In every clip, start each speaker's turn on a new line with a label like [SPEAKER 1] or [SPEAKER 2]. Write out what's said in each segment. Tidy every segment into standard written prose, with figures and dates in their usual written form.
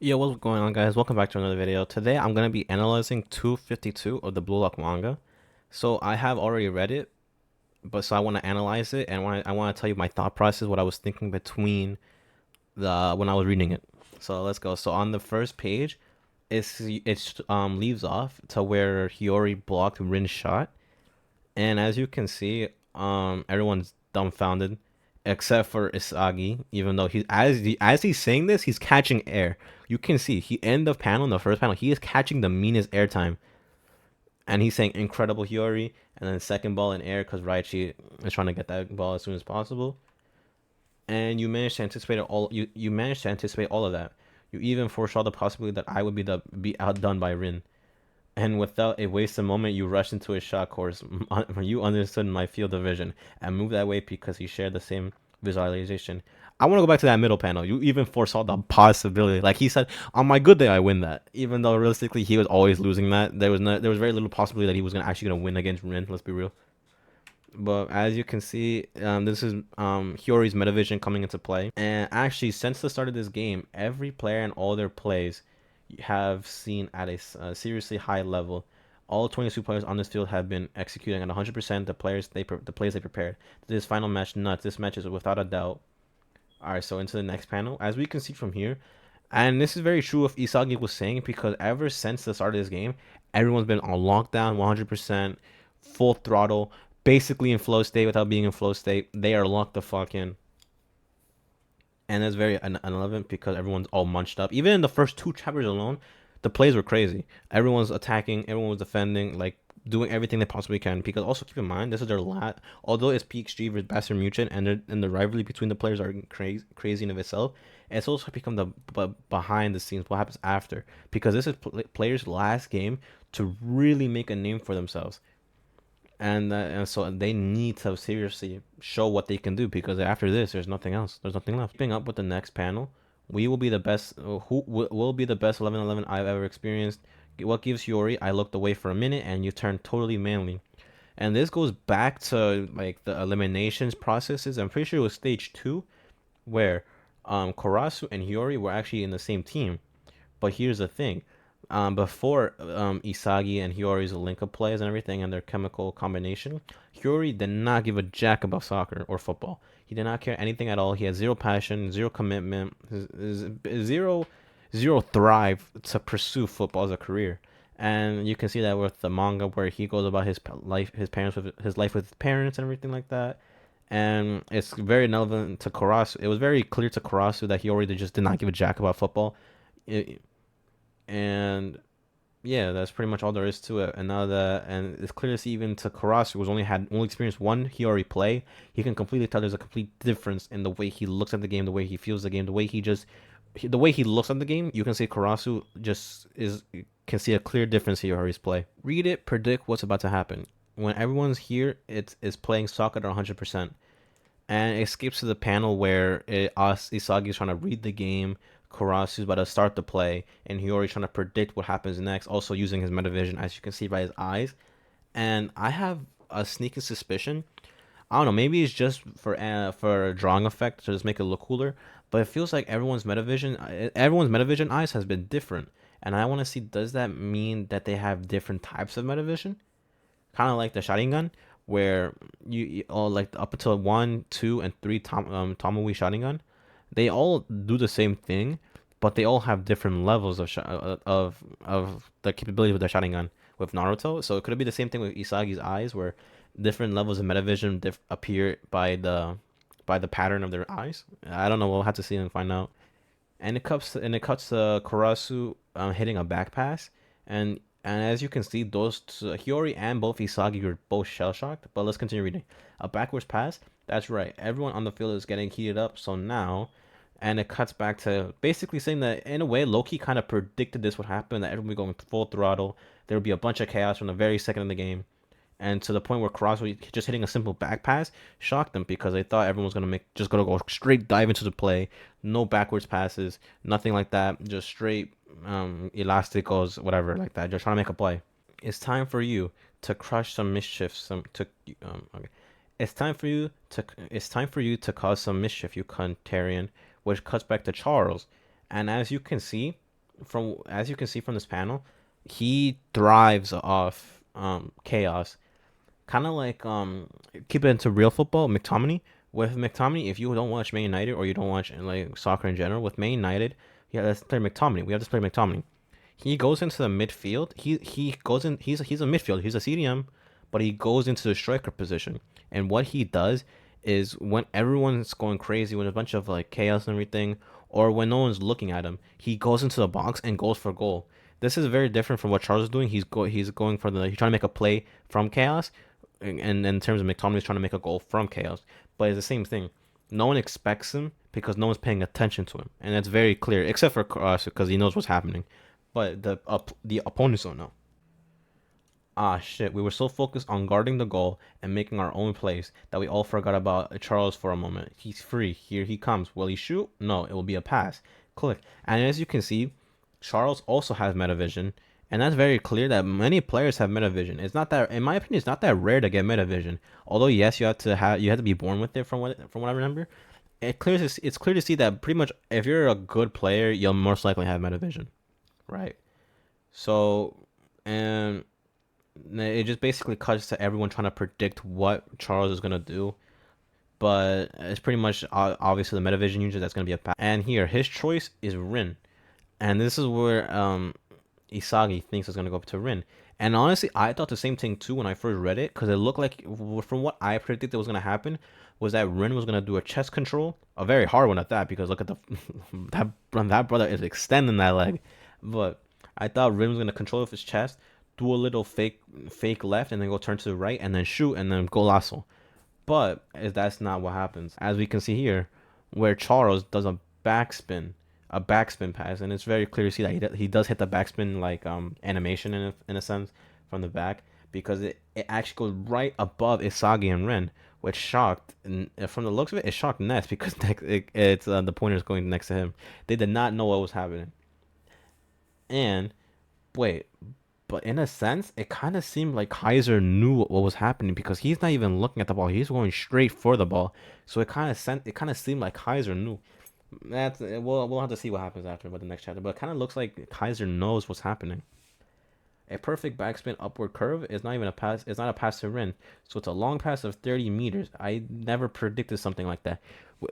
[SPEAKER 1] Yo, what's going on, guys? Welcome back to another video. Today I'm going to be analyzing 252 of the Blue Lock manga. So I have already read it, but so I want to analyze it and I want to tell you my thought process, what I was thinking between the when I was reading it. So let's go. So on the first page, it's leaves off to where Hiyori blocked Rin's shot, and as you can see, everyone's dumbfounded except for Isagi, even though as he's saying this, he's catching air. You can see he in the panel, in the first panel, he is catching the meanest airtime, and he's saying incredible Hiyori, and then second ball in air because Raichi is trying to get that ball as soon as possible. And you managed to anticipate all of that. You even foresaw the possibility that I would be outdone by Rin. And without a wasted moment, you rushed into his shot course. You understood my field of vision and moved that way because he shared the same visualization. I want to go back to that middle panel. You even foresaw the possibility. Like he said, on my good day, I win that. Even though realistically he was always losing that. There was very little possibility that he was actually gonna win against Rin. Let's be real. But as you can see, this is Hiyori's Metavision coming into play. And actually, since the start of this game, every player and all their plays have seen at a seriously high level. All 22 players on this field have been executing at 100% the plays they prepared. This final match, nuts. This match is without a doubt. All right, so into the next panel. As we can see from here, and this is very true of Isagi was saying because ever since the start of this game, everyone's been on lockdown, 100%, full throttle, basically in flow state without being in flow state. They are locked the fuck in. And that's very irrelevant because everyone's all munched up. Even in the first two chapters alone, the plays were crazy. Everyone's attacking, everyone was defending, like doing everything they possibly can. Because also keep in mind, this is their last. Although it's PXG versus Bastard Mutant, and the rivalry between the players are crazy in of itself. It's also become the behind the scenes, what happens after. Because this is players' last game to really make a name for themselves, and so they need to seriously show what they can do because after this there's nothing else, there's nothing left. Keeping up with the next panel, we will be the best, who will be the best 11-11 I've ever experienced. What gives Yori? I looked away for a minute and you turned totally manly. And this goes back to like the eliminations processes. I'm pretty sure it was stage 2 where Korasu and Hiyori were actually in the same team. But here's the thing. Before Isagi and Hiyori's link-up plays and everything and their chemical combination, Hiyori did not give a jack about soccer or football. He did not care anything at all. He had zero passion, zero commitment, zero thrive to pursue football as a career. And you can see that with the manga where he goes about his life, his life with his parents and everything like that. And it's very relevant to Karasu. It was very clear to Karasu that he already just did not give a jack about football. It, and yeah, that's pretty much all there is to it. And it's clear to see even to Karasu, who's only experienced one Hiyori play, he can completely tell there's a complete difference in the way he looks at the game, the way he feels the game, the way he looks at the game. You can see Karasu just is can see a clear difference in Hiyori's play. Read it, predict what's about to happen. When everyone's here, it's playing soccer at 100%. And it skips to the panel where Isagi is trying to read the game, Kurasu's about to start the play, and Hiyori's trying to predict what happens next, also using his metavision, as you can see by his eyes. And I have a sneaking suspicion. I don't know, maybe it's just for a drawing effect to just make it look cooler, but it feels like everyone's metavision eyes has been different. And I want to see, does that mean that they have different types of metavision? Kind of like the Sharingan, where you all like up until 1, 2, and 3 Tomoe Sharingan, they all do the same thing, but they all have different levels of the capability with the Sharingan with Naruto. So it could be the same thing with Isagi's eyes, where different levels of metavision appear by the pattern of their eyes. I don't know. We'll have to see and find out. And it cuts Karasu hitting a back pass, and as you can see, those two, Hiyori and both Isagi were both shell shocked. But let's continue reading. A backwards pass. That's right. Everyone on the field is getting heated up. So now, and it cuts back to basically saying that in a way, Loki kind of predicted this would happen. That everyone would be going full throttle. There would be a bunch of chaos from the very second of the game, and to the point where Cross just hitting a simple back pass shocked them because they thought everyone was gonna go straight dive into the play, no backwards passes, nothing like that, just straight elasticos, whatever like that, just trying to make a play. It's time for you to crush some mischief, some to okay. It's time for you to cause some mischief, you Cuntarian, which cuts back to Charles, and as you can see. from as you can see from this panel, he thrives off chaos. Kind of like keep it into real football, McTominay. With McTominay, if you don't watch Man United or you don't watch like soccer in general, with Man United, yeah, let's play McTominay. We have to play McTominay. He goes into the midfield. He goes in. He's a midfield. He's a CDM, but he goes into the striker position. And what he does is when everyone's going crazy, when a bunch of like chaos and everything, or when no one's looking at him, he goes into the box and goes for goal. This is very different from what Charles is doing. He's going for the he's trying to make a play from chaos, and in terms of McTominay's trying to make a goal from chaos. But it's the same thing. No one expects him because no one's paying attention to him, and that's very clear, except for us because he knows what's happening. But the opponents don't know. Ah shit, we were so focused on guarding the goal and making our own plays that we all forgot about Charles for a moment. He's free. Here he comes. Will he shoot? No, it will be a pass. Click. And as you can see, Charles also has metavision, and that's very clear that many players have metavision. It's not that, in my opinion, it's not that rare to get metavision. Although yes, you have to be born with it from what I remember. It's clear to see that pretty much if you're a good player, you'll most likely have metavision, right? So, and it just basically cuts to everyone trying to predict what Charles is gonna do. But it's pretty much obviously the Metavision user that's gonna be a pass. And here, his choice is Rin, and this is where Isagi thinks it's gonna go up to Rin. And honestly, I thought the same thing too when I first read it, because it looked like from what I predicted was gonna happen was that Rin was gonna do a chest control, a very hard one at that, because look at the that brother is extending that leg. But I thought Rin was gonna control with his chest, do a little fake left, and then go turn to the right, and then shoot, and then golazo. But that's not what happens, as we can see here, where Charles does a backspin pass, and it's very clear to see that he does hit the backspin like animation in a sense from the back, because it actually goes right above Isagi and Ren, which shocked, and from the looks of it, it shocked Ness because it's the pointer's going next to him. They did not know what was happening. And wait, but in a sense, it kind of seemed like Kaiser knew what was happening because he's not even looking at the ball. He's going straight for the ball. So it kind of seemed like Kaiser knew. That's we'll have to see what happens after about the next chapter. But it kind of looks like Kaiser knows what's happening. A perfect backspin upward curve is not even a pass. It's not a pass to Rin. So it's a long pass of 30 meters. I never predicted something like that.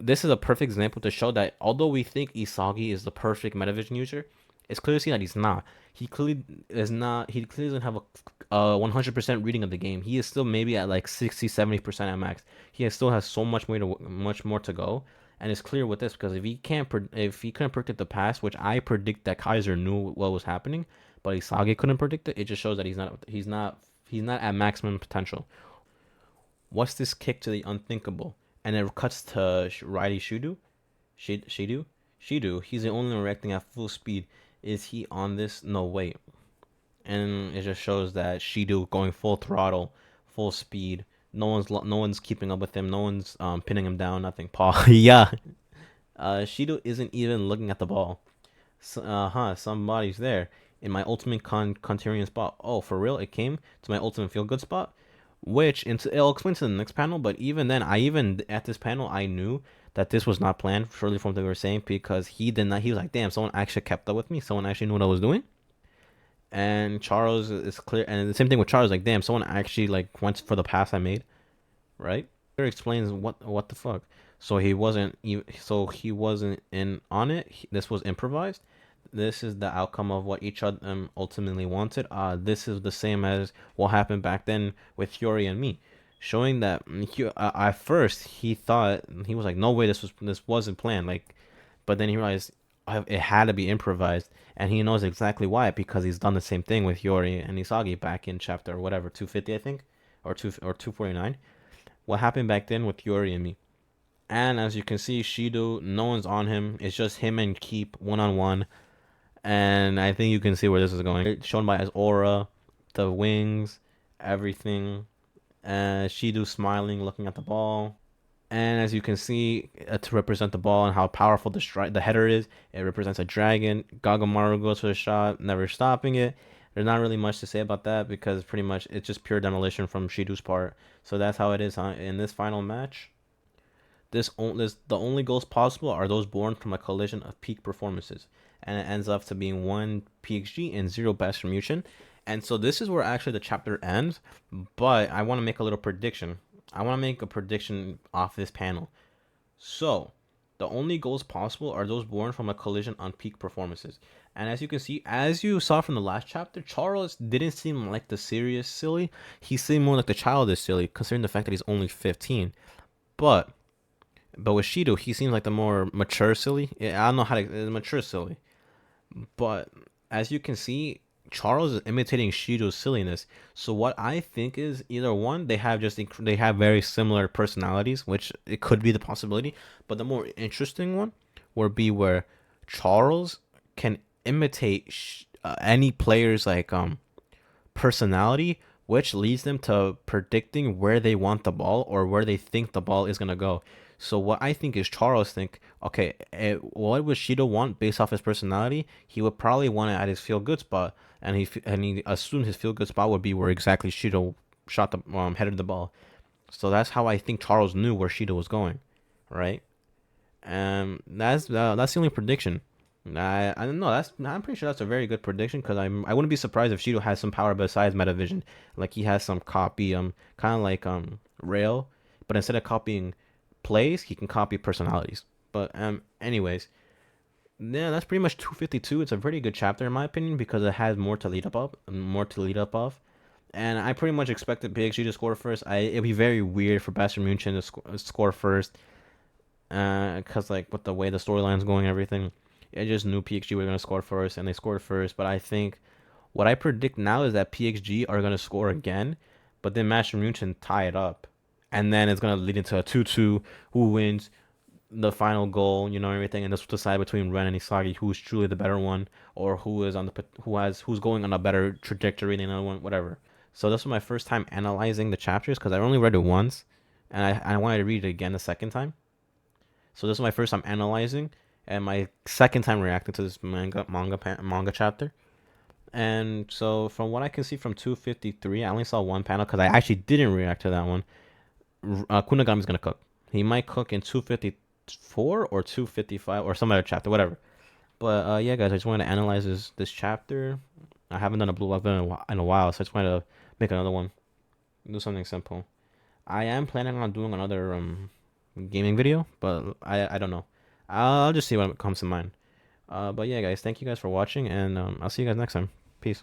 [SPEAKER 1] This is a perfect example to show that although we think Isagi is the perfect Metavision user, it's clear to see that he's not. He clearly is not. He clearly doesn't have a 100% reading of the game. He is still maybe at like 60, 70% at max. Still has so much more to go. And it's clear with this because if he couldn't predict the pass, which I predict that Kaiser knew what was happening, but Isagi couldn't predict it, it just shows that he's not at maximum potential. What's this kick to the unthinkable? And it cuts to Righty Shudu. Shidu. He's the only one reacting at full speed. Is he on this? No, wait. And it just shows that Shidu going full throttle, full speed. No one's keeping up with him. No one's pinning him down. Nothing. Paul. Yeah. Shido isn't even looking at the ball. Somebody's there in my ultimate Contrarian spot. Oh, for real? It came to my ultimate feel good spot, which it'll explain to the next panel. But even then, I even at this panel, I knew that this was not planned. Surely from what they were saying, because he did not. He was like, "Damn, someone actually kept up with me. Someone actually knew what I was doing." And Charles is clear, and the same thing with Charles. Like, damn, someone actually like went for the pass I made, right? It explains what the fuck. So he wasn't in on it. This was improvised. This is the outcome of what each of them ultimately wanted. This is the same as what happened back then with Fury and me, showing that at first he thought he was like, no way, this wasn't planned. Like, but then he realized it had to be improvised, and he knows exactly why because he's done the same thing with Yori and Isagi back in chapter whatever 250 I think, or 249. What happened back then with Yori and me. And as you can see, Shido, no one's on him. It's just him and Keep one on one. And I think you can see where this is going. It's shown by his aura, the wings, everything. Shido smiling, looking at the ball. And as you can see, to represent the ball and how powerful the header is, it represents a dragon. Gagamaru goes for the shot, never stopping it. There's not really much to say about that because pretty much it's just pure demolition from Shido's part. So that's how it is, huh? In this final match. The only goals possible are those born from a collision of peak performances. and it ends up to being 1 PXG and 0 Bastromuchin. And so this is where actually the chapter ends, but I want to make a little prediction. I want to make a prediction off this panel. So, the only goals possible are those born from a collision on peak performances. And as you can see, as you saw from the last chapter, Charles didn't seem like the serious silly. He seemed more like the childish silly, considering the fact that he's only 15. But with Shido, he seems like the more mature silly. I don't know how to mature silly. But as you can see, Charles is imitating Shido's silliness. So what I think is either one, they have very similar personalities, which it could be the possibility. But the more interesting one would be where Charles can imitate any player's personality, which leads them to predicting where they want the ball or where they think the ball is gonna go. So what I think is Charles think, okay, what would Shido want based off his personality? He would probably want it at his feel good spot, and he assumed his feel good spot would be where exactly Shido shot the headed the ball. So that's how I think Charles knew where Shido was going, right? And that's the only prediction. I don't know. I'm pretty sure that's a very good prediction because I wouldn't be surprised if Shido has some power besides Metavision. Like he has some copy kind of like Rail, but instead of copying plays, he can copy personalities. But anyways, yeah, that's pretty much 252. It's a pretty good chapter in my opinion because it has more to lead up of. And I pretty much expected PXG to score first. It'd be very weird for Bastion Munchen to score first, cause like with the way the storyline's going and everything, I just knew PXG were gonna score first, and they scored first. But I think what I predict now is that PXG are gonna score again, but then Master Munchen tie it up, and then it's gonna lead into a 2-2. Who wins the final goal? You know everything, and this will decide between Ren and Isagi who's truly the better one, or who's going on a better trajectory than the other one, whatever. So this was my first time analyzing the chapters because I only read it once, and I wanted to read it again the second time. So this is my first time analyzing, and my second time reacting to this manga chapter. And so from what I can see from 253, I only saw one panel because I actually didn't react to that one. Kunagami's gonna cook. He might cook in 254 or 255 or some other chapter, whatever. But yeah, guys, I just wanted to analyze this chapter. I haven't done a blue lock in a while, so I just wanted to make another one, do something simple. I am planning on doing another gaming video, but I don't know. I'll just see what comes to mind. But yeah, guys, thank you guys for watching, and I'll see you guys next time. Peace.